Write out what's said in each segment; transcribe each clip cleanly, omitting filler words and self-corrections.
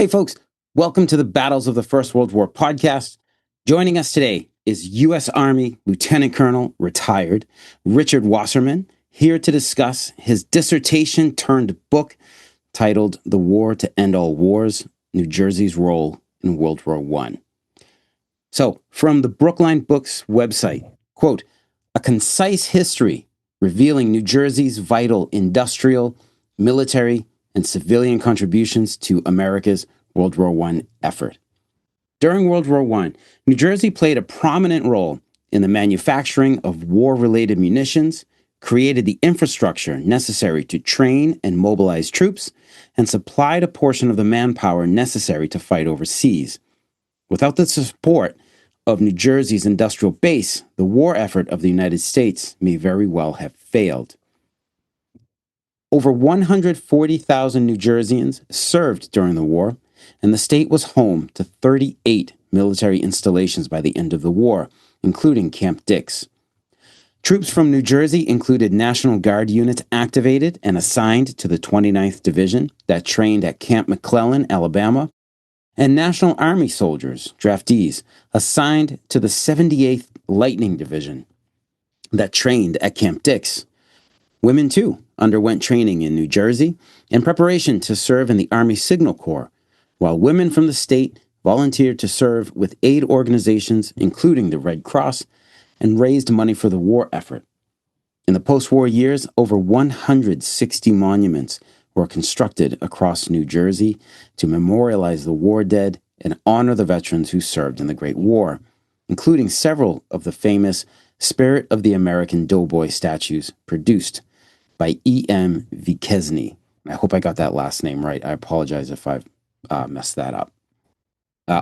Hey, folks, welcome to the Battles of the First World War podcast. Joining us today is U.S. Army Lieutenant Colonel, retired, Richard Wasserman, here to discuss his dissertation turned book titled The War to End All Wars, New Jersey's Role in World War I. So, from the Brookline Books website, quote, a concise history revealing New Jersey's vital industrial, military, and civilian contributions to America's World War I effort. During World War I, New Jersey played a prominent role in the manufacturing of war-related munitions, created the infrastructure necessary to train and mobilize troops, and supplied a portion of the manpower necessary to fight overseas. Without the support of New Jersey's industrial base, the war effort of the United States may very well have failed. Over 140,000 New Jerseyans served during the war, and the state was home to 38 military installations by the end of the war, including Camp Dix. Troops from New Jersey included National Guard units activated and assigned to the 29th Division that trained at Camp McClellan, Alabama, and National Army soldiers, draftees, assigned to the 78th Lightning Division that trained at Camp Dix. Women, too, underwent training in New Jersey in preparation to serve in the Army Signal Corps, while women from the state volunteered to serve with aid organizations, including the Red Cross, and raised money for the war effort. In the post-war years, over 160 monuments were constructed across New Jersey to memorialize the war dead and honor the veterans who served in the Great War, including several of the famous Spirit of the American Doughboy statues produced by E.M. Viquesny. I hope I got that last name right. I apologize if I've messed that up.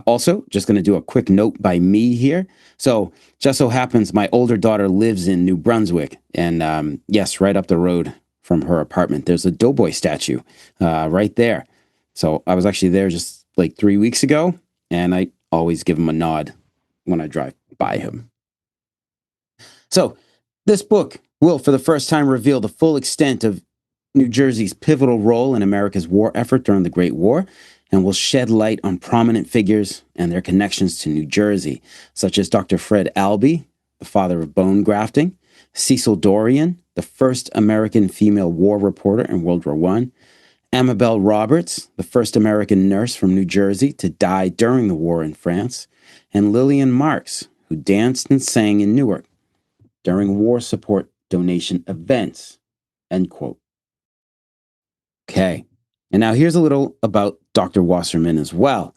Also, just going to do a quick note by me here. So, just so happens my older daughter lives in New Brunswick. And yes, right up the road from her apartment, there's a Doughboy statue right there. So, I was actually there just like 3 weeks ago, and I always give him a nod when I drive by him. So, this book will, for the first time, reveal the full extent of New Jersey's pivotal role in America's war effort during the Great War, and will shed light on prominent figures and their connections to New Jersey, such as Dr. Fred Albee, the father of bone grafting, Cecil Dorian, the first American female war reporter in World War I, Amabel Roberts, the first American nurse from New Jersey to die during the war in France, and Lillian Marks, who danced and sang in Newark during war support donation events, end quote. Okay, and now here's a little about Dr. Wasserman as well.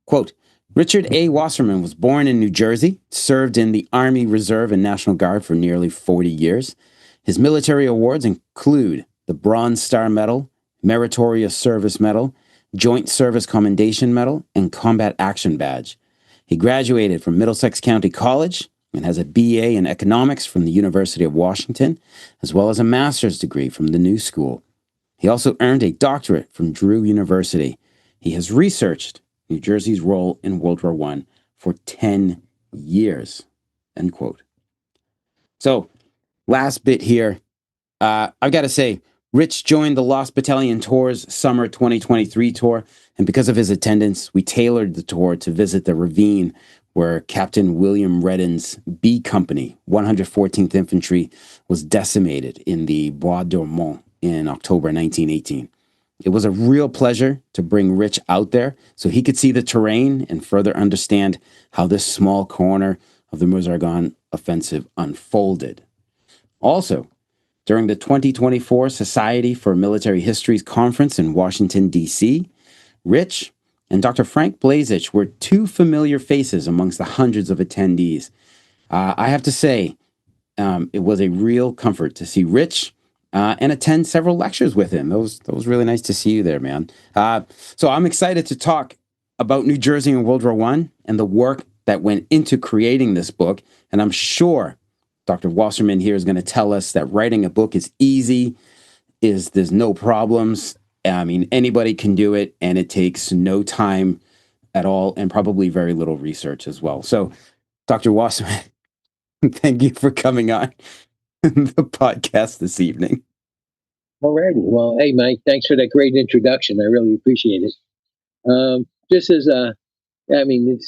Quote, Richard A. Wasserman was born in New Jersey, served in the Army Reserve and National Guard for nearly 40 years. His military awards include the Bronze Star Medal, Meritorious Service Medal, Joint Service Commendation Medal, and Combat Action Badge. He graduated from Middlesex County College and has a BA in economics from the University of Washington, as well as a master's degree from the New School. He also earned a doctorate from Drew University. He has researched New Jersey's role in World War I for 10 years, end quote. So, last bit here. I've got to say, Rich joined the Lost Battalion Tour's summer 2023 tour, and because of his attendance, we tailored the tour to visit the ravine where Captain William Redden's B Company, 114th Infantry, was decimated in the Bois d'Ormont in October 1918. It was a real pleasure to bring Rich out there so he could see the terrain and further understand how this small corner of the Meuse-Argonne offensive unfolded. Also, during the 2024 Society for Military History's conference in Washington, D.C., Rich and Dr. Frank Blazich were two familiar faces amongst the hundreds of attendees. I have to say, it was a real comfort to see Rich and attend several lectures with him. That was really nice to see you there, man. So I'm excited to talk about New Jersey in World War I and the work that went into creating this book. And I'm sure Dr. Wasserman here is going to tell us that writing a book is easy, there's no problems. I mean, anybody can do it, and it takes no time at all, and probably very little research as well. So, Dr. Wasserman, thank you for coming on the podcast this evening. Alrighty. Well, hey, Mike, thanks for that great introduction. I really appreciate it. just as I mean,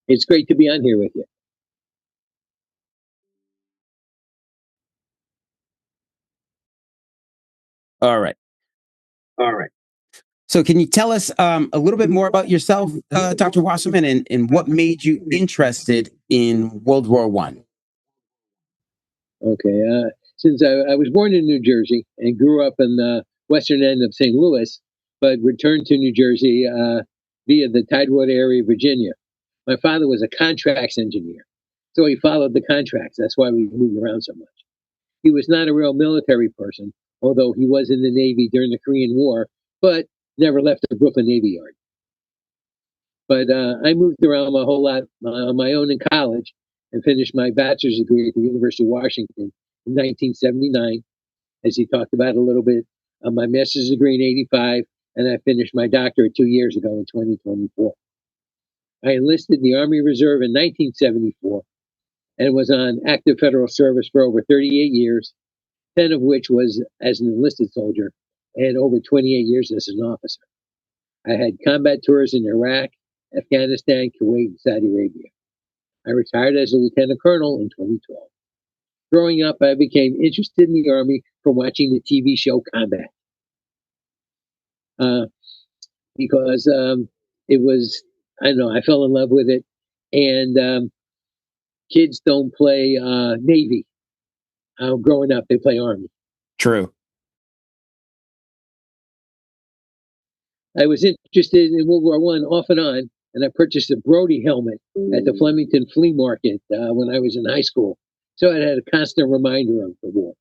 it's great to be on here with you. All right. So can you tell us a little bit more about yourself, Dr. Wasserman, and what made you interested in World War One? Okay. Since I was born in New Jersey and grew up in the western end of St. Louis, but returned to New Jersey via the Tidewater area of Virginia. My father was a contracts engineer, so he followed the contracts. That's why we moved around so much. He was not a real military person, although he was in the Navy during the Korean War, but never left the Brooklyn Navy Yard. But I moved around a whole lot on my own in college and finished my bachelor's degree at the University of Washington in 1979, as he talked about a little bit. My master's degree in 85, and I finished my doctorate 2 years ago in 2024. I enlisted in the Army Reserve in 1974 and was on active federal service for over 38 years, 10 of which was as an enlisted soldier, and over 28 years as an officer. I had combat tours in Iraq, Afghanistan, Kuwait, and Saudi Arabia. I retired as a lieutenant colonel in 2012. Growing up, I became interested in the Army from watching the TV show Combat. Because it was, I don't know, I fell in love with it. And kids don't play Navy. Growing up, they play Army. True. I was interested in World War I off and on, and I purchased a Brody helmet at the Flemington Flea Market when I was in high school. So I had a constant reminder of the war.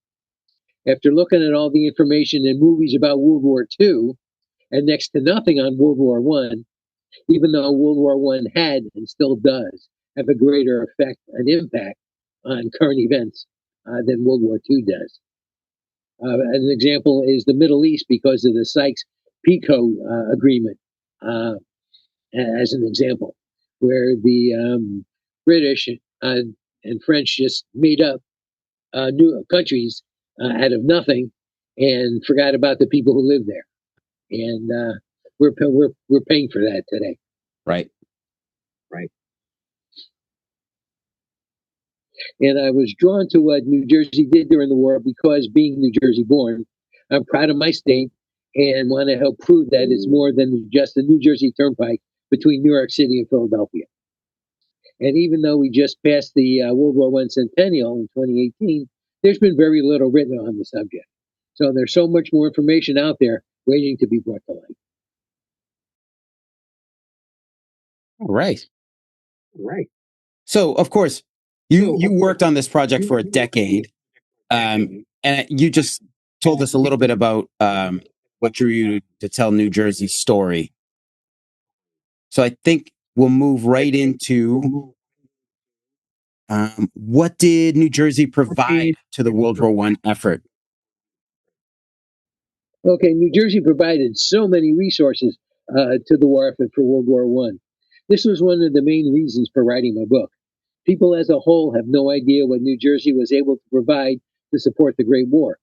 After looking at all the information and movies about World War II, and next to nothing on World War I, even though World War I had and still does have a greater effect and impact on current events than World War II does. An example is the Middle East because of the Sykes-Picot Agreement, as an example, where the British and French just made up new countries out of nothing and forgot about the people who live there. And we're paying for that today. Right. And I was drawn to what New Jersey did during the war because, being New Jersey born, I'm proud of my state and want to help prove that it's more than just the New Jersey Turnpike between New York City and Philadelphia. And even though we just passed the World War I centennial in 2018, there's been very little written on the subject. So there's so much more information out there waiting to be brought to light. All right. So, of course, you worked on this project for a decade, and you just told us a little bit about what drew you to tell New Jersey's story. So I think we'll move right into what did New Jersey provide to the World War I effort? Okay, New Jersey provided so many resources to the war effort for World War I. This was one of the main reasons for writing my book. People as a whole have no idea what New Jersey was able to provide to support the Great War.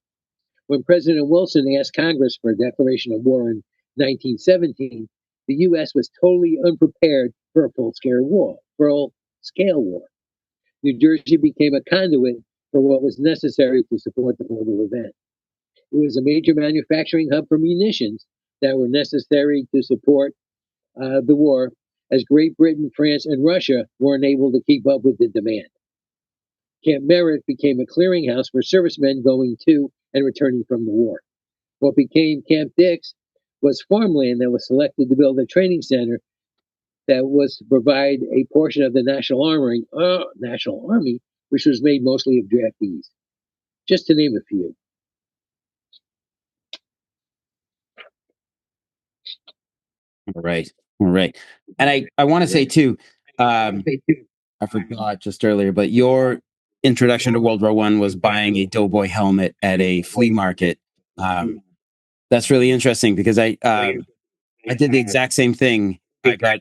When President Wilson asked Congress for a declaration of war in 1917, the U.S. was totally unprepared for a full-scale war. New Jersey became a conduit for what was necessary to support the global event. It was a major manufacturing hub for munitions that were necessary to support the war, as Great Britain, France, and Russia weren't able to keep up with the demand. Camp Merritt became a clearinghouse for servicemen going to and returning from the war. What became Camp Dix was farmland that was selected to build a training center that was to provide a portion of the National Army, which was made mostly of draftees, just to name a few. All right. And I want to say too, I forgot just earlier, but your introduction to World War I was buying a Doughboy helmet at a flea market. That's really interesting because I did the exact same thing. I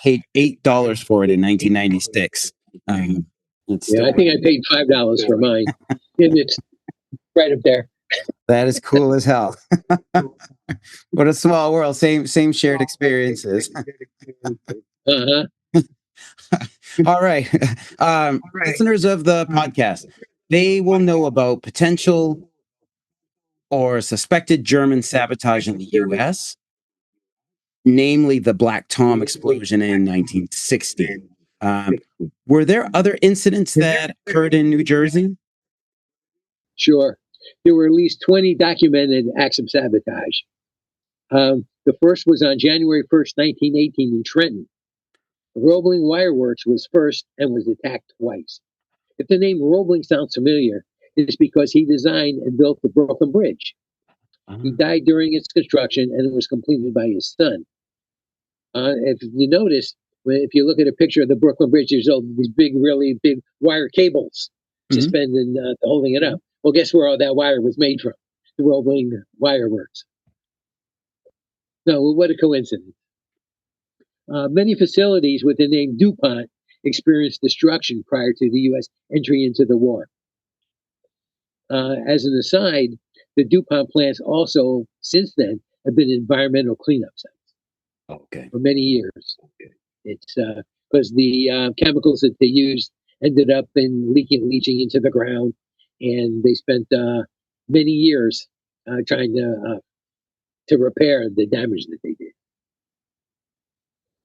paid $8 for it in 1996. I think I paid $5 for mine. And it's right up there. That is cool as hell. What a small world. Same shared experiences. Uh-huh. All right. Listeners of the podcast, they will know about potential or suspected German sabotage in the US, namely the Black Tom explosion in 1960. Um, were there other incidents that occurred in New Jersey? Sure. There were at least 20 documented acts of sabotage. The first was on January 1st, 1918 in Trenton. Roebling Wire Works was first and was attacked twice. If the name Roebling sounds familiar, it's because he designed and built the Brooklyn Bridge. He died during its construction and it was completed by his son. If you notice, if you look at a picture of the Brooklyn Bridge, there's all these big, really big wire cables suspended, holding it up. Well, guess where all that wire was made from? The Roebling Wire Works. No, what a coincidence. Many facilities with the name DuPont experienced destruction prior to the U.S. entry into the war. As an aside, the DuPont plants also, since then, have been environmental cleanup sites for many years. It's because the chemicals that they used ended up in leaching into the ground, and they spent many years trying to repair the damage that they did.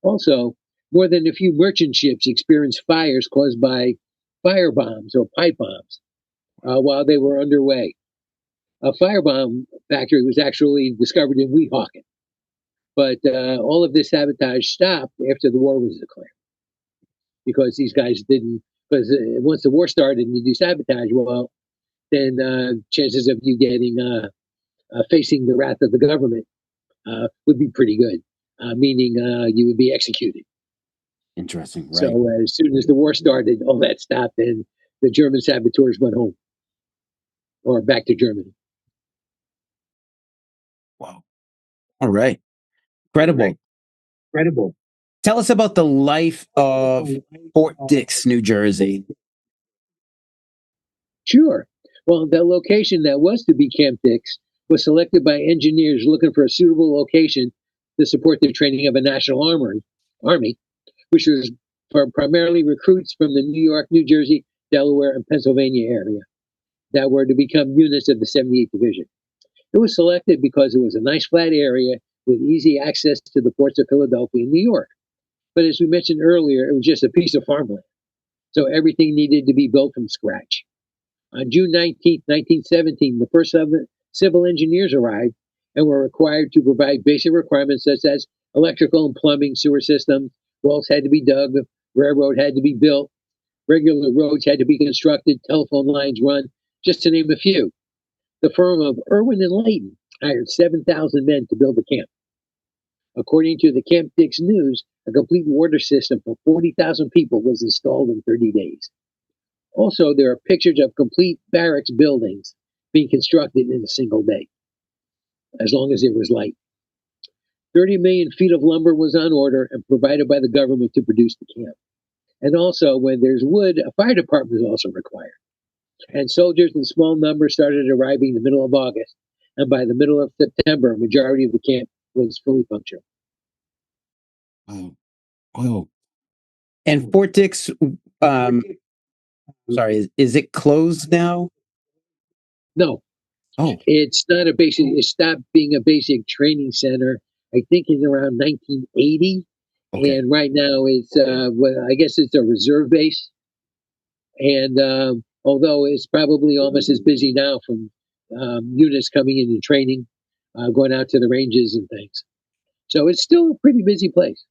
Also, more than a few merchant ships experienced fires caused by fire bombs or pipe bombs while they were underway. A firebomb factory was actually discovered in Weehawken, but all of this sabotage stopped after the war was declared because these guys didn't. Because once the war started and you do sabotage, well, then chances of you getting facing the wrath of the government would be pretty good, meaning you would be executed. Interesting, right? So as soon as the war started, all that stopped, and the German saboteurs went home or back to Germany. Wow. All right. Incredible. Incredible. Tell us about the life of Fort Dix, New Jersey. Sure. Well, the location that was to be Camp Dix was selected by engineers looking for a suitable location to support the training of a national army, which was for primarily recruits from the New York, New Jersey, Delaware, and Pennsylvania area that were to become units of the 78th Division. It was selected because it was a nice flat area with easy access to the ports of Philadelphia and New York. But as we mentioned earlier, it was just a piece of farmland. So everything needed to be built from scratch. On June 19th, 1917, the first civil engineers arrived and were required to provide basic requirements such as electrical and plumbing, sewer systems, wells had to be dug, railroad had to be built, regular roads had to be constructed, telephone lines run, just to name a few. The firm of Irwin and Layton hired 7,000 men to build the camp. According to the Camp Dix News, a complete water system for 40,000 people was installed in 30 days. Also, there are pictures of complete barracks buildings being constructed in a single day, as long as it was light. 30 million feet of lumber was on order and provided by the government to produce the camp. And also, when there's wood, a fire department is also required. And soldiers in small numbers started arriving in the middle of August. And by the middle of September, a majority of the camp was fully functional. Oh. And Fort Dix, sorry, is it closed now? No, Oh, it's not a basic. It stopped being a basic training center. I think in around 1980, okay. and right now it's well, I guess it's a reserve base. And although it's probably almost as busy now from units coming in and training, going out to the ranges and things, so it's still a pretty busy place.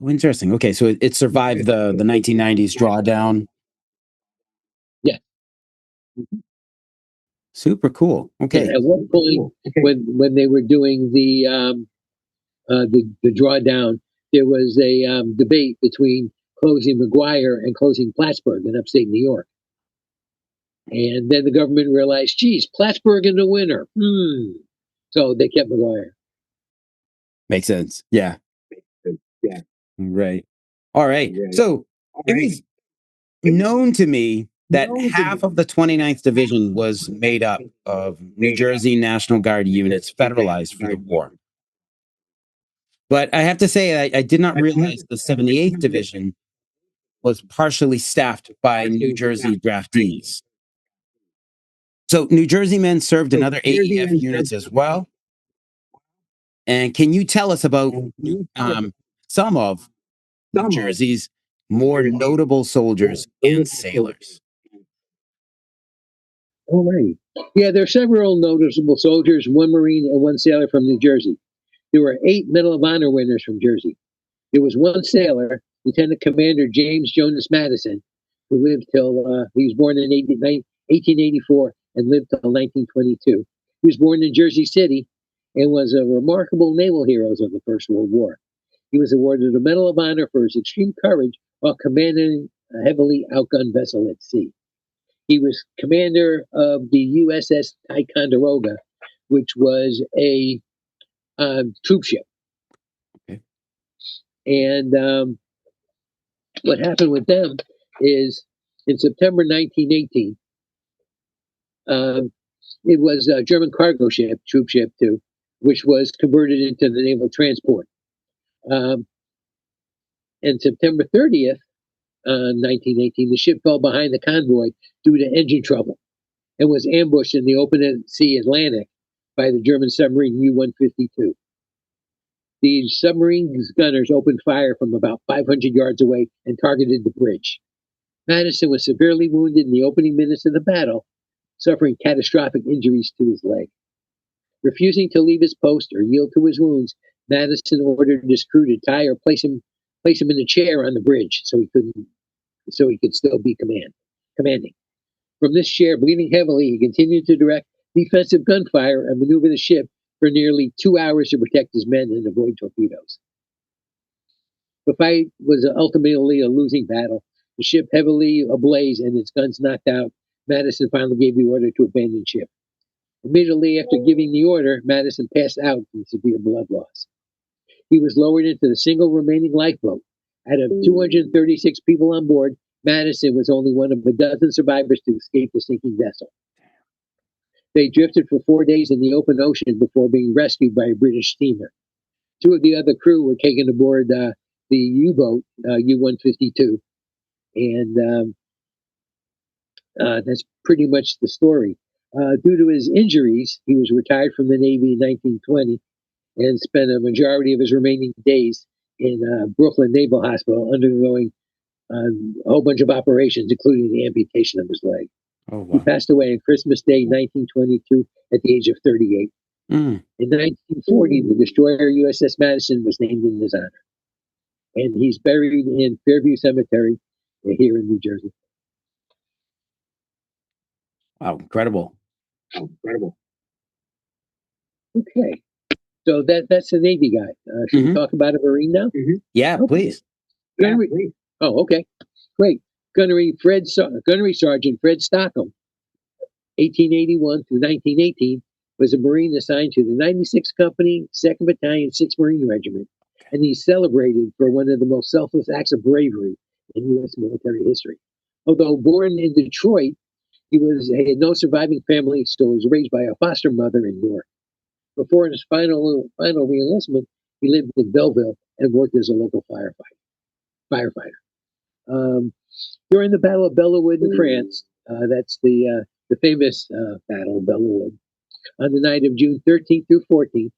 Oh, interesting. Okay, so it survived the 1990s drawdown. Yeah. Super cool. And Okay. at one point, when they were doing the drawdown, there was a debate between closing McGuire and closing Plattsburgh in upstate New York. And then the government realized, geez, Plattsburgh in the winter. So they kept McGuire. Makes sense. Yeah. Yeah. Right. All right. So it was known to me that half of the 29th Division was made up of New Jersey National Guard units federalized for the war. But I have to say, I did not realize the 78th Division was partially staffed by New Jersey draftees. So New Jersey men served in other AEF units as well. And can you tell us about some of New Jersey's more notable soldiers and sailors? All right. Yeah, there are several noticeable soldiers, one Marine and one sailor from New Jersey. There were 8 Medal of Honor winners from Jersey. There was one sailor, Lieutenant Commander James Jonas Madison, who lived till, he was born in 1884 and lived till 1922. He was born in Jersey City and was a remarkable naval hero of the First World War. He was awarded a Medal of Honor for his extreme courage while commanding a heavily outgunned vessel at sea. He was commander of the USS Ticonderoga, which was a troop ship. Okay. And what happened with them is in September 1918, it was a German cargo ship, troop ship too, which was converted into the naval transport. And September 30th, 1918, the ship fell behind the convoy due to engine trouble and was ambushed in the open sea Atlantic by the German submarine U-152. The submarine's gunners opened fire from about 500 yards away and targeted the bridge. Madison was severely wounded in the opening minutes of the battle, suffering catastrophic injuries to his leg. Refusing to leave his post or yield to his wounds, Madison ordered his crew to tie or place him in a chair on the bridge so he could still be commanding. From this chair, bleeding heavily, he continued to direct defensive gunfire and maneuver the ship for nearly 2 hours to protect his men and avoid torpedoes. The fight was ultimately a losing battle. The ship heavily ablaze and its guns knocked out. Madison finally gave the order to abandon ship. Immediately after giving the order, Madison passed out from severe blood loss. He was lowered into the single remaining lifeboat. Out of 236 people on board, Madison was only one of a dozen survivors to escape the sinking vessel. They drifted for 4 days in the open ocean before being rescued by a British steamer. 2 of the other crew were taken aboard the U-boat, U-152, and that's pretty much the story. Due to his injuries, he was retired from the Navy in 1920 and spent a majority of his remaining days in Brooklyn Naval Hospital undergoing a whole bunch of operations, including the amputation of his leg. Oh, wow. He passed away on Christmas Day, 1922, at the age of 38. In 1940, the destroyer USS Madison was named in his honor. And he's buried in Fairview Cemetery here in New Jersey. Wow, incredible. Okay. So that's the Navy guy. Should we talk about a Marine now? Yeah, Okay. please. Gunnery. Oh, okay. Great. Gunnery Sergeant Fred Stockham, 1881 through 1918, was a Marine assigned to the 96th Company, 2nd Battalion, 6th Marine Regiment, and he's celebrated for one of the most selfless acts of bravery in U.S. military history. Although born in Detroit, he had no surviving family, so he was raised by a foster mother in York. Before his final reenlistment, he lived in Belleville and worked as a local firefighter. During the Battle of Bellewood in France, that's the famous Battle of Bellewood, on the night of June 13th through 14th,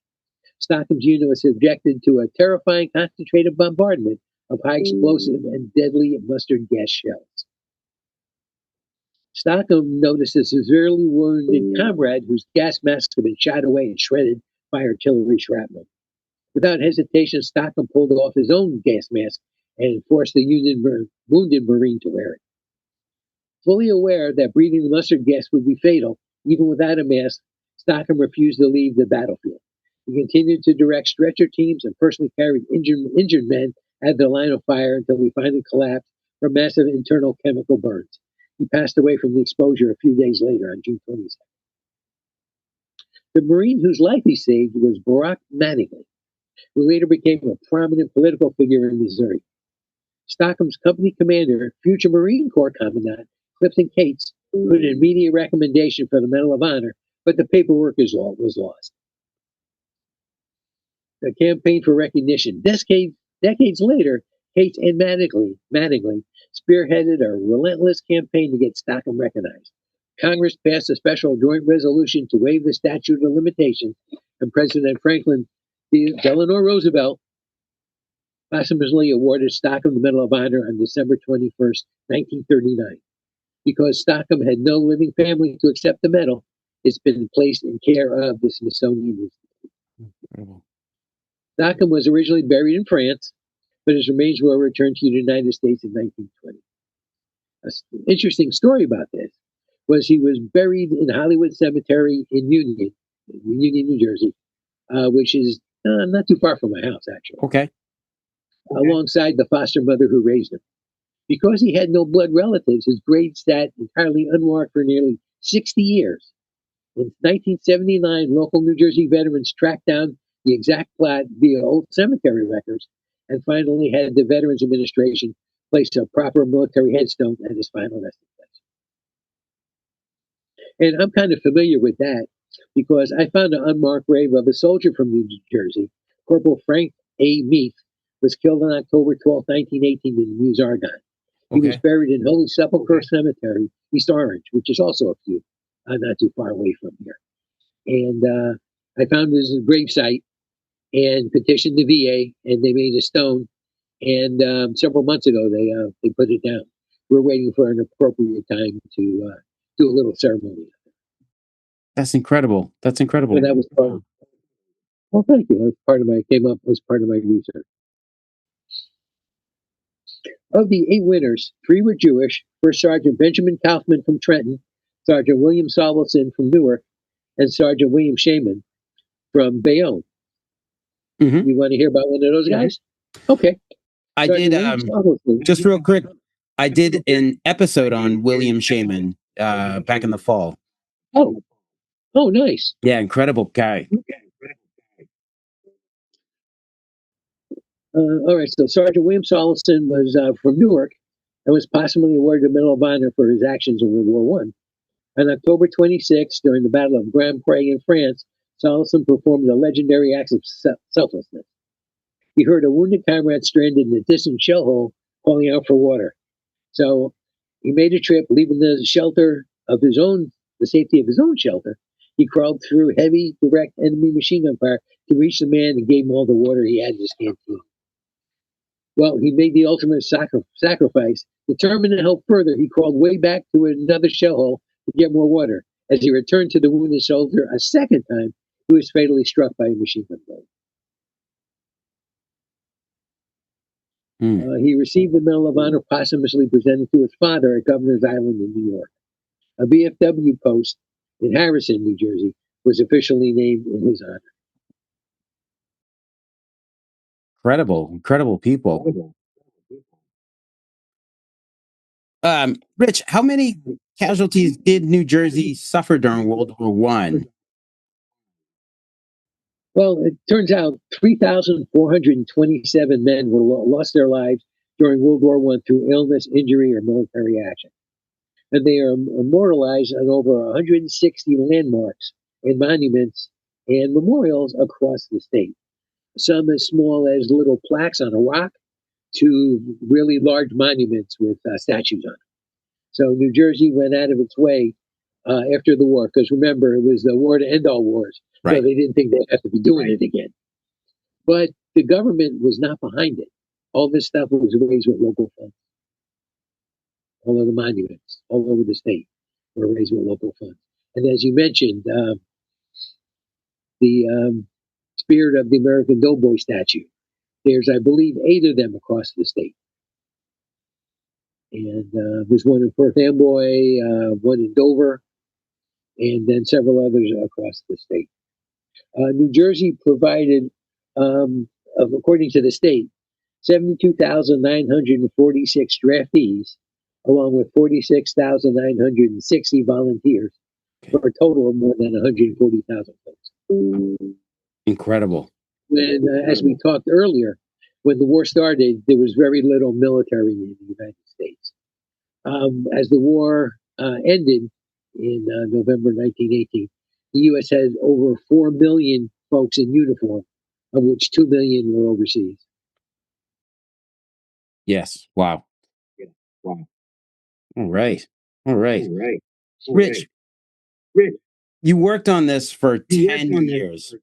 Stockham's unit was subjected to a terrifying concentrated bombardment of high explosive and deadly mustard gas shells. Stockham noticed a severely wounded comrade whose gas masks had been shot away and shredded by artillery shrapnel. Without hesitation, Stockham pulled off his own gas mask and forced the wounded Marine to wear it. Fully aware that breathing the mustard gas would be fatal, even without a mask, Stockham refused to leave the battlefield. He continued to direct stretcher teams and personally carried injured men at the line of fire until he finally collapsed from massive internal chemical burns. He passed away from the exposure a few days later on June 22nd. The Marine whose life he saved was Barack Mattingly, who later became a prominent political figure in Missouri. Stockham's company commander, future Marine Corps Commandant Clifton Cates put an immediate recommendation for the Medal of Honor, but the paperwork was lost. The campaign for recognition. Decades later, Cates and Mattingly spearheaded a relentless campaign to get Stockham recognized. Congress passed a special joint resolution to waive the statute of limitations, and President Franklin Delano Roosevelt posthumously awarded Stockham the Medal of Honor on December 21st, 1939. Because Stockham had no living family to accept the medal, it's been placed in care of the Smithsonian Institute. Stockham was originally buried in France, but his remains were returned to the United States in 1920. An interesting story about this was he was buried in Hollywood Cemetery in Union, New Jersey, which is not too far from my house, actually. Okay. Alongside the foster mother who raised him. Because he had no blood relatives, his grave sat entirely unmarked for nearly 60 years. In 1979, local New Jersey veterans tracked down the exact plot via old cemetery records and finally had the Veterans Administration place a proper military headstone at his final resting place. And I'm kind of familiar with that because I found an unmarked grave of a soldier from New Jersey. Corporal Frank A. Meath was killed on October 12, 1918 in the Meuse Argonne. He was buried in Holy Sepulchre Cemetery, East Orange, which is also a few, not too far away from here. And I found his gravesite and petitioned the VA, and they made a stone. And several months ago, they put it down. We're waiting for an appropriate time to do a little ceremony. That's incredible. That's incredible. So that was part of, well, thank you. That was came up as part of my research. Of the 8 winners, 3 were Jewish. First Sergeant Benjamin Kaufman from Trenton, Sergeant William Salvelson from Newark, and Sergeant William Shaman from Bayonne. Mm-hmm. You want to hear about one of those guys? Okay. I did, just real quick, I did an episode on William Shaman back in the fall. Oh, nice. Yeah, incredible guy. All right, so Sergeant William Salvelson was from Newark and was possibly awarded the Medal of Honor for his actions in World War I. On October 26, during the Battle of Grand Pre in France, Salvelson performed a legendary act of selflessness. He heard a wounded comrade stranded in a distant shell hole calling out for water. So he made a trip, leaving the safety of his own shelter. He crawled through heavy, direct enemy machine gun fire to reach the man and gave him all the water he had in his canteen. Well, he made the ultimate sacrifice. Determined to help further, he crawled way back to another shell hole to get more water. As he returned to the wounded soldier a second time, he was fatally struck by a machine gun bullet. He received the Medal of Honor posthumously presented to his father at Governor's Island in New York. A VFW post in Harrison, New Jersey, was officially named in his honor. Incredible people. Rich, how many casualties did New Jersey suffer during World War I? Well, it turns out 3,427 men lost their lives during World War I through illness, injury, or military action. And they are immortalized on over 160 landmarks and monuments and memorials across the state. Some as small as little plaques on a rock to really large monuments with statues on it. So New Jersey went out of its way after the war, because remember, it was the war to end all wars. Right. So they didn't think they'd have to be doing it again. But the government was not behind it. All this stuff was raised with local funds. All of the monuments all over the state were raised with local funds. And as you mentioned, the Spirit of the American Doughboy statue. There's, I believe, 8 of them across the state. And there's one in Perth Amboy, one in Dover, and then several others across the state. New Jersey provided, according to the state, 72,946 draftees, along with 46,960 volunteers, for a total of more than 140,000 folks. Incredible. When, as we talked earlier, when the war started, there was very little military in the United States. As the war ended in November 1918, the U.S. had over 4 million folks in uniform, of which 2 million were overseas. Yes. Wow. Yeah. Wow. All right. All right. All right. All Rich, right. Rich, you worked on this for you worked 10 on this years.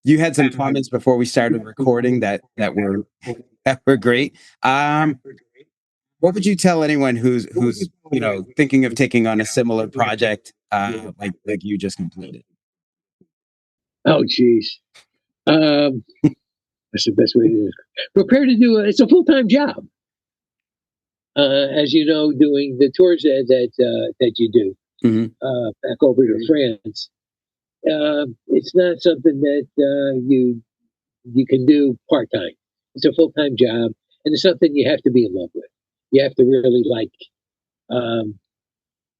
You had some comments before we started recording that were great. What would you tell anyone who's thinking of taking on a similar project like you just completed? Oh, geez. Um, that's the best way to do it. Prepare to do it. It's a full time job. As you know, doing the tours that you do Mhm. back over to France, it's not something that you can do part time. It's a full time job, and it's something you have to be in love with. You have to really like um,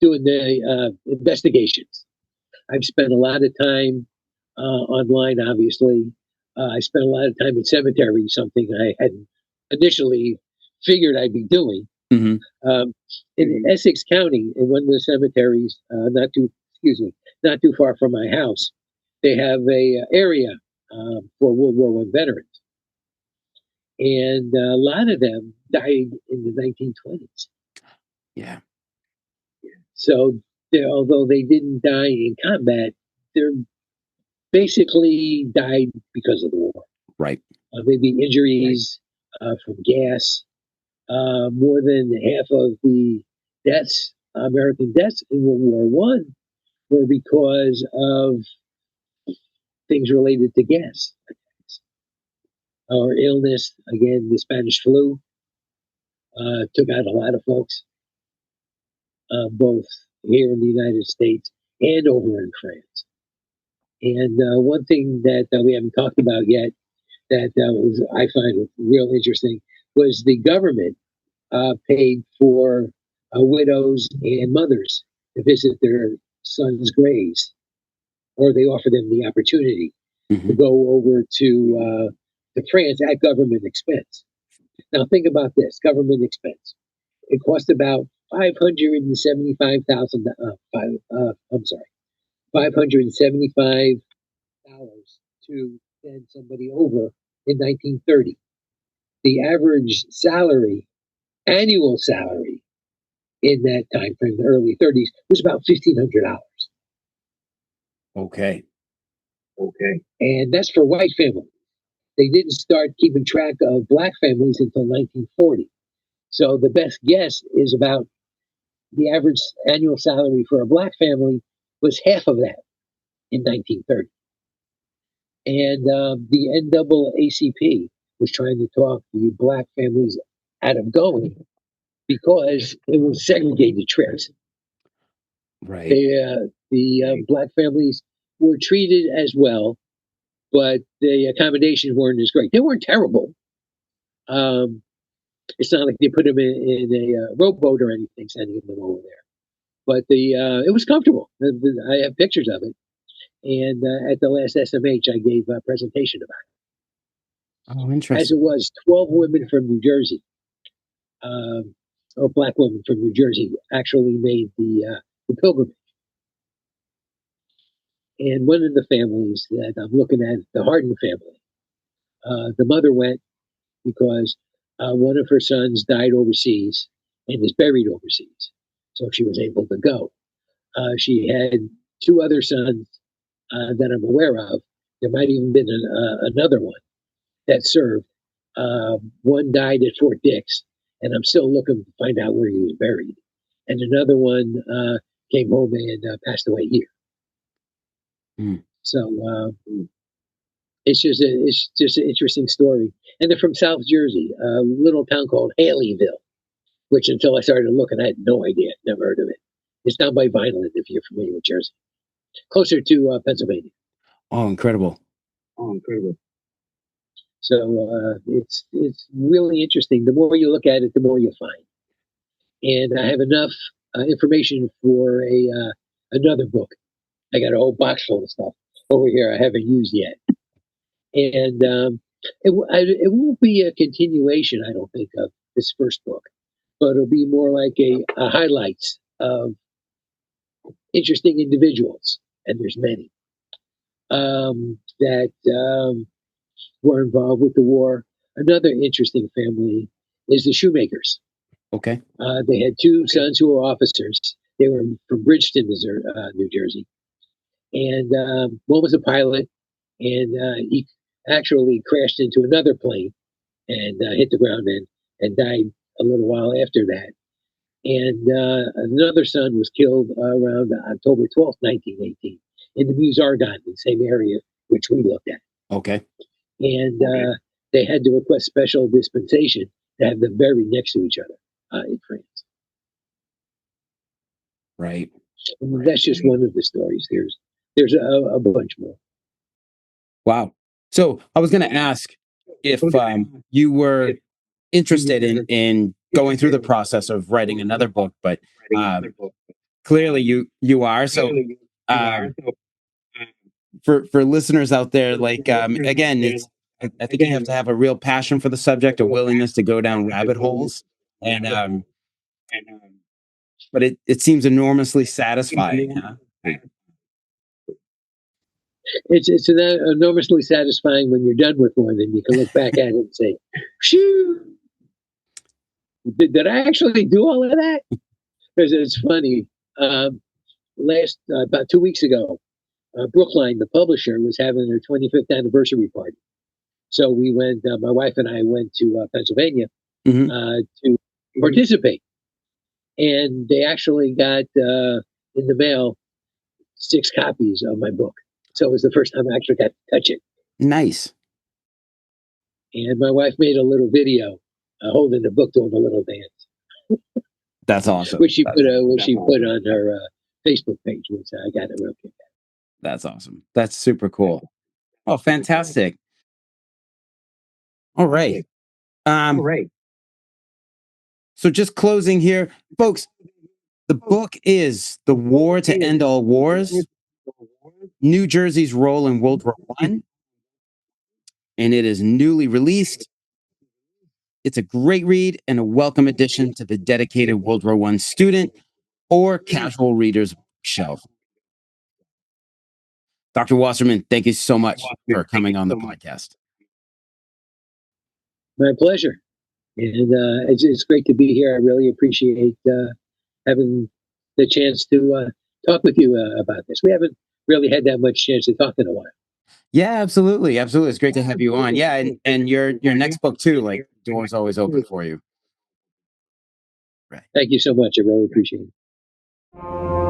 doing the investigations. I've spent a lot of time online, obviously. I spent a lot of time in cemeteries, something I hadn't initially figured I'd be doing. Mhm. Um, in Essex County, in one of the cemeteries, not too far from my house, they have a area for World War I veterans, and a lot of them died in the 1920s. Yeah. So, although they didn't die in combat, they're basically died because of the war. Right. Maybe injuries from gas. More than half of the deaths, American deaths in World War One, were because of things related to gas or illness. Again, the Spanish flu took out a lot of folks, both here in the United States and over in France. And one thing that we haven't talked about yet that I find real interesting was the government paid for widows and mothers to visit their sons' graves, or they offered them the opportunity to Mhm. go over to France at government expense. Now, think about this: government expense. It cost about $575,000. I'm sorry, $575 to send somebody over in 1930. The average salary, annual salary, in that time frame, the early 30s, was about $1,500. Okay. Okay. And that's for white families. They didn't start keeping track of black families until 1940. So the best guess is about the average annual salary for a black family was half of that in 1930. And the NAACP was trying to talk the black families out of going because it was segregated trips. Right. The black families were treated as well, but the accommodations weren't as great. They weren't terrible. Um, it's not like they put them in a rowboat or anything, sending them over there. But it was comfortable. I have pictures of it. And at the last SMH, I gave a presentation about Oh, it. As it interesting. was, 12 women from New Jersey, um, or black women from New Jersey, actually made the pilgrimage. And one of the families that I'm looking at, the Harden family, the mother went because one of her sons died overseas and is buried overseas. So she was able to go. She had two other sons that I'm aware of. There might even been another one that served. One died at Fort Dix, and I'm still looking to find out where he was buried. And another one came home and passed away here. Mm. So it's just an interesting story. And they're from South Jersey, a little town called Haleyville, which until I started looking, I had no idea, never heard of it. It's down by Vineland, if you're familiar with Jersey, closer to Pennsylvania. Oh, incredible. Oh, incredible. So it's really interesting. The more you look at it, the more you'll find. And I have enough information for a another book. I got a whole box full of stuff over here I haven't used yet. And it won't be a continuation, I don't think, of this first book, but it'll be more like a highlights of interesting individuals, and there's many that were involved with the war. Another interesting family is the shoemakers. Okay. They had two sons who were officers. They were from Bridgeton, New Jersey, and one was a pilot, and he actually crashed into another plane and hit the ground and died a little while after that. And another son was killed around October 12th, 1918, in the Meuse Argonne, the same area which we looked at. Okay. And they had to request special dispensation to have them buried next to each other in France. Right. And that's just one of the stories. There's a bunch more. Wow. So I was going to ask if you were interested in going through the process of writing another book, but clearly you are. So for listeners out there, like again, it's I think you have to have a real passion for the subject, a willingness to go down rabbit holes, and but it seems enormously satisfying. Huh? It's enormously satisfying when you're done with one and you can look back at it and say, "Shoo! Did I actually do all of that?" Because it's funny. About 2 weeks ago, Brookline, the publisher, was having their 25th anniversary party. So we went. My wife and I went to Pennsylvania to participate, and they actually got in the mail 6 copies of my book. So it was the first time I actually got to touch it. Nice. And my wife made a little video holding the book, doing a little dance. That's awesome. Which she put on her Facebook page, which I got a real kick out. That's awesome. That's super cool. Oh, fantastic. All right. So just closing here, folks, the book is The War to End All Wars, New Jersey's Role in World War I, and it is newly released. It's a great read and a welcome addition to the dedicated World War I student or casual reader's shelf. Dr. Wasserman, thank you so much for coming on the podcast. My pleasure. And it's great to be here. I really appreciate having the chance to talk with you about this. We haven't really had that much chance to talk in a while. Yeah, absolutely. Absolutely. It's great to have you on. Yeah. And your next book too, like doors always open for you. Right. Thank you so much. I really appreciate it.